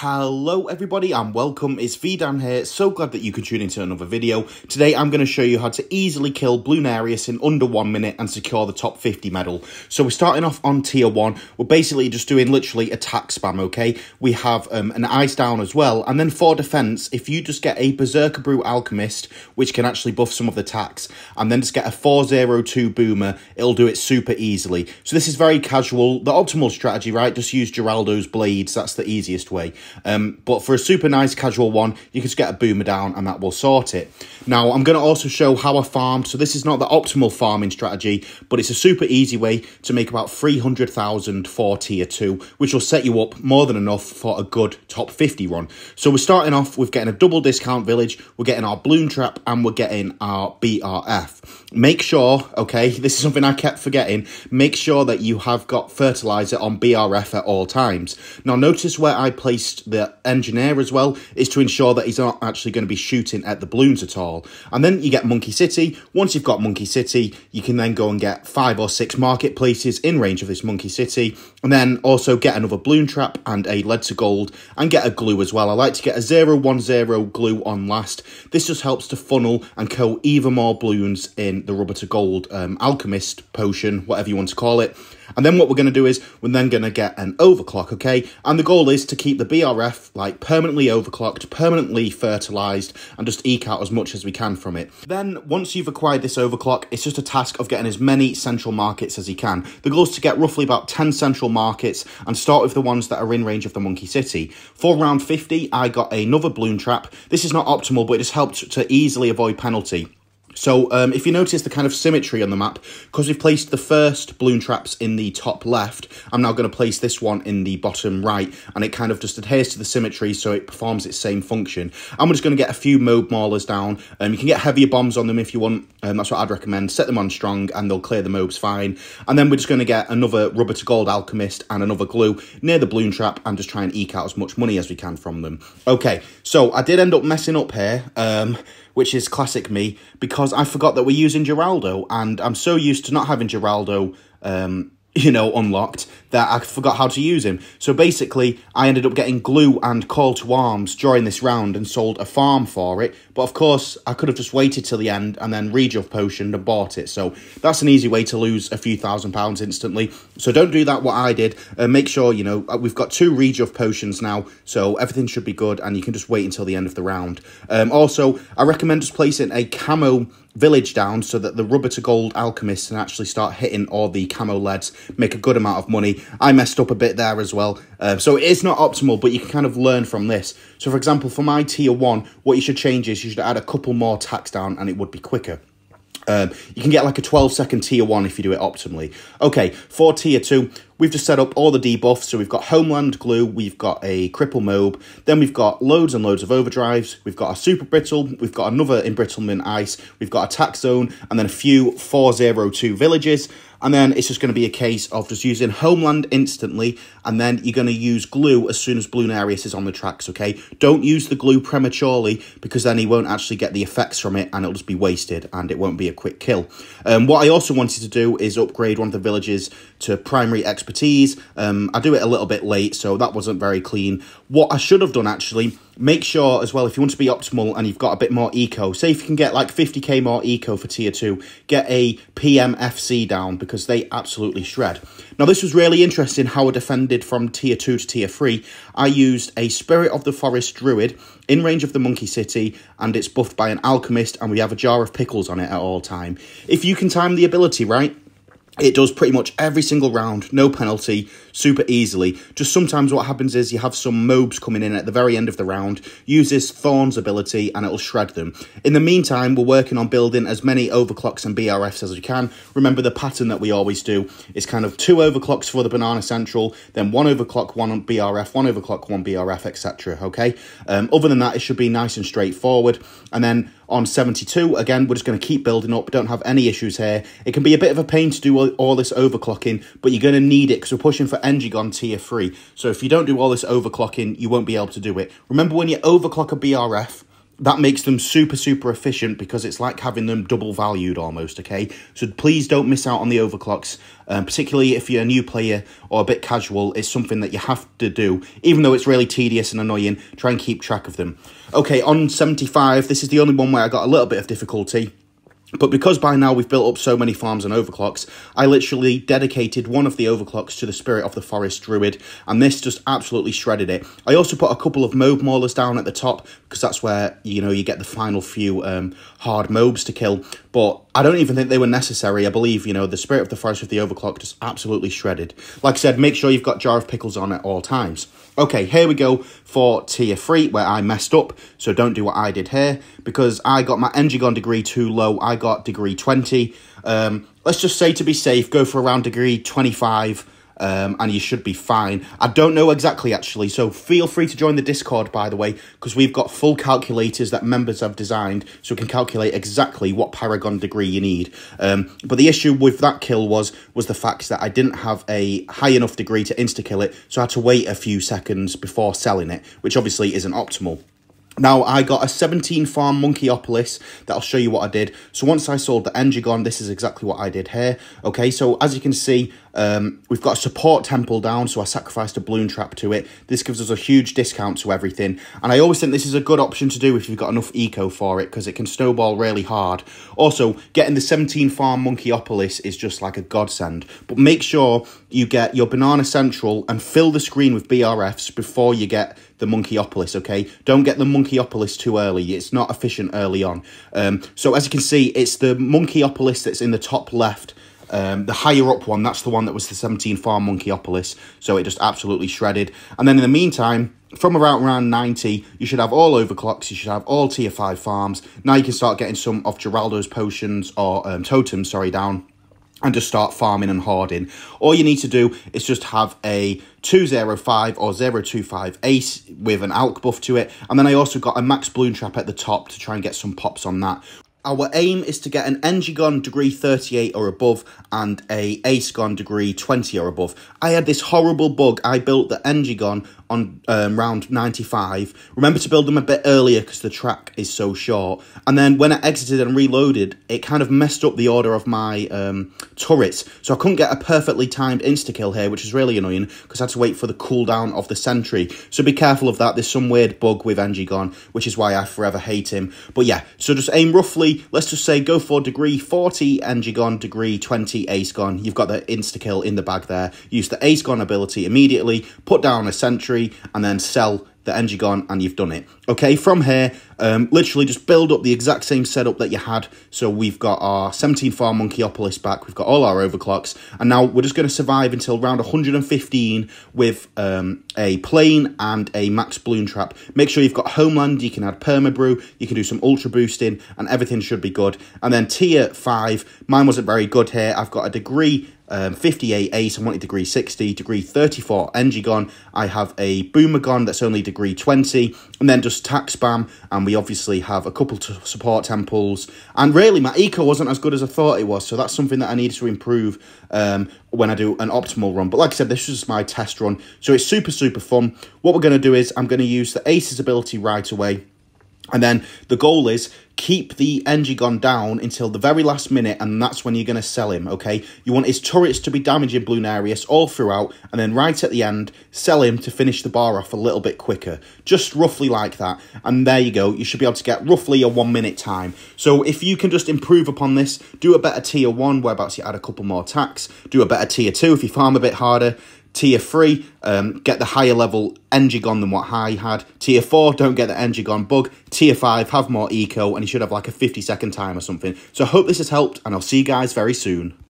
Hello everybody and welcome, it's VeDAN here, so glad that you can tune into another video. Today I'm going to show you how to easily kill Bloonarius in under 1 minute and secure the top 50 medal. So we're starting off on tier 1, we're basically just doing literally attack spam, okay? We have an ice down as well, and then for defense, if you just get a Berserker Brew Alchemist, which can actually buff some of the tacks, and then just get a 402 Boomer, it'll do it super easily. So this is very casual, the optimal strategy, right? Just use Geraldo's blades, that's the easiest way. But for a super nice casual one, you can just get a Boomer down and that will sort it. Now, I'm going to also show how I farmed. So this is not the optimal farming strategy, but it's a super easy way to make about 300,000 for tier 2, which will set you up more than enough for a good top 50 run. So we're starting off with getting a double discount village, we're getting our Bloon Trap, and we're getting our BRF. Make sure, okay, this is something I kept forgetting, make sure that you have got fertilizer on BRF at all times. Now, notice where I placed the engineer as well is to ensure that he's not actually going to be shooting at the bloons at all. And then you get Monkey City. Once you've got Monkey City, you can then go and get 5 or 6 marketplaces in range of this Monkey City, and then also get another Bloon Trap and a lead to gold, and get a glue as well. I like to get a 010 glue on last. This just helps to funnel and kill even more bloons in the rubber to gold alchemist potion, whatever you want to call it. And then what we're going to do is we're then going to get an overclock, okay? And the goal is to keep the BRF like permanently overclocked, permanently fertilized, and just eke out as much as we can from it. Then once you've acquired this overclock, it's just a task of getting as many central markets as you can. The goal is to get roughly about 10 central markets and start with the ones that are in range of the Monkey City. For round 50, I got another Bloon Trap. This is not optimal, but it just helped to easily avoid penalty. So if you notice the kind of symmetry on the map, because we've placed the first Bloon Traps in the top left, I'm now going to place this one in the bottom right, and it kind of just adheres to the symmetry so it performs its same function. And we're just going to get a few mob maulers down. You can get heavier bombs on them if you want, that's what I'd recommend. Set them on strong and they'll clear the mobs fine. And then we're just going to get another rubber to gold alchemist and another glue near the Bloon Trap and just try and eke out as much money as we can from them. Okay, so I did end up messing up here, which is classic me, because I forgot that we're using Geraldo, and I'm so used to not having Geraldo, unlocked, that I forgot how to use him. So basically, I ended up getting glue and call to arms during this round and sold a farm for it. But of course, I could have just waited till the end and then Rejuvs potioned and bought it. So that's an easy way to lose a few £1,000s instantly. So don't do that what I did. Make sure, we've got 2 Rejuvs potions now, so everything should be good, and you can just wait until the end of the round. Also, I recommend just placing a camo village down so that the rubber to gold alchemists can actually start hitting all the camo leads, make a good amount of money. I messed up a bit there as well, so it is not optimal, but you can kind of learn from this. So for example, for my tier 1, what you should change is you should add a couple more tacks down and it would be quicker. You can get like a 12-second tier 1 if you do it optimally. Okay, for tier 2, we've just set up all the debuffs. So we've got Homeland Glue, we've got a Cripple Mob, then we've got loads and loads of overdrives, we've got a Super Brittle, we've got another Embrittlement Ice, we've got a Tack Zone, and then a few 402 villages. And then it's just going to be a case of just using Homeland instantly, and then you're going to use glue as soon as Bloonarius is on the tracks, okay? Don't use the glue prematurely, because then he won't actually get the effects from it, and it'll just be wasted, and it won't be a quick kill. What I also wanted to do is upgrade one of the villages to primary expertise. I do it a little bit late, so that wasn't very clean. What I should have done, actually, make sure as well, if you want to be optimal and you've got a bit more eco, say if you can get like 50k more eco for tier 2, get a PMFC down, because they absolutely shred. Now, this was really interesting how I defended from tier 2 to tier 3. I used a Spirit of the Forest Druid in range of the Monkey City, and it's buffed by an Alchemist, and we have a jar of pickles on it at all time. If you can time the ability right, it does pretty much every single round, no penalty, super easily. Just sometimes what happens is you have some mobs coming in at the very end of the round, use this Thorns ability and it'll shred them. In the meantime, we're working on building as many overclocks and BRFs as we can. Remember, the pattern that we always do is kind of 2 overclocks for the Banana Central, then 1 overclock, 1 BRF, 1 overclock, 1 BRF, etc. Okay? Other than that, it should be nice and straightforward. And then on 72, again, we're just going to keep building up. Don't have any issues here. It can be a bit of a pain to do all this overclocking, but you're going to need it because we're pushing for engigon tier 3. So if you don't do all this overclocking, you won't be able to do it. Remember, when you overclock a BRF, that makes them super, super efficient because it's like having them double valued almost, okay? So please don't miss out on the overclocks, particularly if you're a new player or a bit casual. It's something that you have to do, even though it's really tedious and annoying. Try and keep track of them. Okay, on 75, this is the only one where I got a little bit of difficulty. But because by now we've built up so many farms and overclocks, I literally dedicated one of the overclocks to the Spirit of the Forest Druid, and this just absolutely shredded it. I also put a couple of mob maulers down at the top, because that's where, you know, you get the final few hard mobs to kill. But I don't even think they were necessary. I believe, you know, the Spirit of the Forest with the overclock just absolutely shredded. Like I said, make sure you've got Jar of Pickles on at all times. Okay, here we go for tier 3, where I messed up, so don't do what I did here, because I got my engigon degree too low. I got degree 20. Let's just say, to be safe, go for around degree 25, and you should be fine. I don't know exactly, actually, so feel free to join the Discord, by the way, because we've got full calculators that members have designed, so we can calculate exactly what paragon degree you need. But the issue with that kill was the fact that I didn't have a high enough degree to insta-kill it, so I had to wait a few seconds before selling it, which obviously isn't optimal. Now, I got a 17 farm Monkeyopolis that I'll show you what I did. So once I sold the engigon, this is exactly what I did here. Okay, so as you can see, we've got a support temple down, so I sacrificed a bloon trap to it. This gives us a huge discount to everything. And I always think this is a good option to do if you've got enough eco for it, because it can snowball really hard. Also, getting the 17 farm Monkeyopolis is just like a godsend. But make sure you get your Banana Central and fill the screen with BRFs before you get the Monkeyopolis, okay? Don't get the Monkeyopolis too early. It's not efficient early on. So as you can see, it's the Monkeyopolis that's in the top left. The higher up one, that's the one that was the 17 farm Monkeyopolis. So it just absolutely shredded. And then in the meantime, from around 90, you should have all overclocks. You should have all tier 5 farms. Now you can start getting some of Geraldo's potions or totems, sorry, down, and just start farming and hoarding. All you need to do is just have a 205 or 025 ace with an alch buff to it. And then I also got a max bloon trap at the top to try and get some pops on that. Our aim is to get an engigon degree 38 or above and a acegon degree 20 or above. I had this horrible bug. I built the engigon on round 95. Remember to build them a bit earlier because the track is so short. And then when I exited and reloaded, it kind of messed up the order of my turrets. So I couldn't get a perfectly timed insta-kill here, which is really annoying because I had to wait for the cooldown of the sentry. So be careful of that. There's some weird bug with engigon, which is why I forever hate him. But yeah, so just aim roughly, let's just say go for degree 40 engigon, degree 20 acegon. You've got the insta-kill in the bag there. Use the acegon ability immediately, put down a sentry, and then sell the engigon, and you've done it. Okay, from here, literally just build up the exact same setup that you had. So we've got our 17 farm Monkeyopolis back, we've got all our overclocks, and now we're just going to survive until round 115 with a plane and a max bloon trap. Make sure you've got homeland, you can add permabrew, you can do some ultra boosting, and everything should be good. And then tier 5, mine wasn't very good here. I've got a degree 58 ace, I wanted degree 60, degree 34 engigon, I have a boomagon that's only degree 20, and then just tack spam, and we obviously have a couple of support temples, and really my eco wasn't as good as I thought it was, so that's something that I needed to improve when I do an optimal run. But like I said, this was my test run, so it's super, super fun. What we're going to do is I'm going to use the ace's ability right away. And then the goal is keep the engigon down until the very last minute, and that's when you're going to sell him, okay? You want his turrets to be damaging Bloonarius all throughout, and then right at the end, sell him to finish the bar off a little bit quicker. Just roughly like that. And there you go. You should be able to get roughly a 1 minute time. So if you can just improve upon this, do a better tier 1, whereabouts you add a couple more tacks. Do a better tier 2 if you farm a bit harder. Tier 3, get the higher level engigon than what I had. Tier 4, don't get the engigon bug. Tier 5, have more eco, and you should have like a 50-second time or something. So I hope this has helped, and I'll see you guys very soon.